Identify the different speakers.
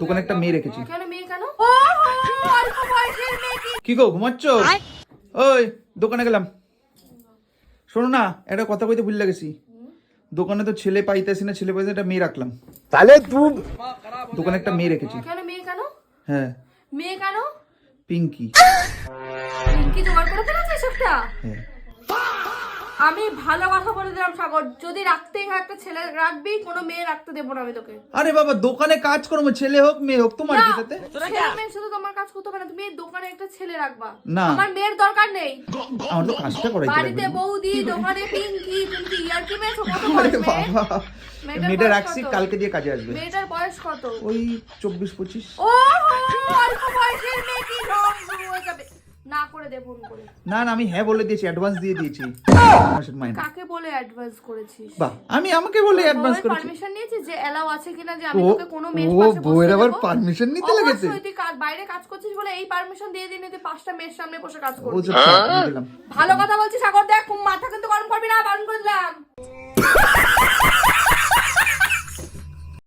Speaker 1: দোকানে একটা মেয়ে রেখেছি।
Speaker 2: কেন মেয়ে কেন? অল্প বয়সের মেয়ে
Speaker 1: কি গো ঘুমাচ্ছ? ওই দোকানে গেলাম, শোনো না একটা কথা কইতে ভুলে গেছি। দোকানে তো ছেলে পাইতেছি না, ছেলে পাইতেছি, একটা মেয়ে রাখলাম।
Speaker 3: তাহলে তুই
Speaker 1: দোকানে একটা মেয়ে রেখেছি।
Speaker 2: কেন মেয়ে কেন?
Speaker 1: হ্যাঁ
Speaker 2: মেয়ে কেন?
Speaker 1: পিঙ্কি।
Speaker 2: পিঙ্কি জোগাড় করে ফেলেছিস একটা?
Speaker 1: হ্যাঁ
Speaker 2: আমি ভালো কথা বলে দিলাম সাগর, যদি রাখতেই হয় একটা ছেলে রাখবি, কোনো মেয়ে রাখতে দেবো না আমি তোকে।
Speaker 1: আরে বাবা দোকানে কাজ করবো, ছেলে হোক মেয়ে হোক, তোমার কি তাতে?
Speaker 2: ছেলে মেয়ের সাথে তোমার কাজ করতে হবে না, তুমি এই দোকানে একটা ছেলে রাখবা।
Speaker 1: না।
Speaker 2: আমার মেয়ের দরকার নেই।
Speaker 1: আমার তো কাজটা করাইতে
Speaker 2: বাড়িতে
Speaker 1: লাগবে।
Speaker 2: বৌদি, দোকানে পিঙ্কি, তুমি কি ইয়ার কি মেয়েছো? কত
Speaker 1: আরে
Speaker 2: বয়স মেয়ে?
Speaker 1: বাবা
Speaker 2: মেয়েটার
Speaker 1: মেয়েটা
Speaker 2: বয়স
Speaker 1: রাখছি,
Speaker 2: কত?
Speaker 1: কালকে দিয়ে কাজে আসবে।
Speaker 2: মেয়েটার বয়স কত?
Speaker 1: ওই 24-25।
Speaker 2: ও অল্প বয়সের মেয়ে, কি রং শুরু হয়ে যাবে। না করে দে ফোন করে।
Speaker 1: না না আমি হ্যাঁ বলে দিয়েছি, অ্যাডভান্স দিয়ে দিয়েছি মাসের মাইনে।
Speaker 2: কাকে বলে অ্যাডভান্স করেছিস?
Speaker 1: বাহ আমি আমাকে বলে অ্যাডভান্স করেছি।
Speaker 2: পারমিশন নিয়েছিস যে এলাও আছে কিনা যে আমি
Speaker 1: ও
Speaker 2: তোকে কোনো মেয়ের
Speaker 1: ও
Speaker 2: পাশে বসতে
Speaker 1: বউয়ের আবার
Speaker 2: দেবো?
Speaker 1: পারমিশন নিতে লেগেছে।
Speaker 2: অবশ্যই, তুই বাইরে কাজ করছিস বলে এই পারমিশন দিয়ে দিন, তুই 5টা মেয়ের সামনে বসে কাজ
Speaker 1: ও
Speaker 2: করবি।
Speaker 1: আচ্ছা দিয়ে দিলাম।
Speaker 2: ভালো কথা বলছিস সাগর, দেখ মাথা কিন্তু গরম করবি না, বারণ করে দিলাম।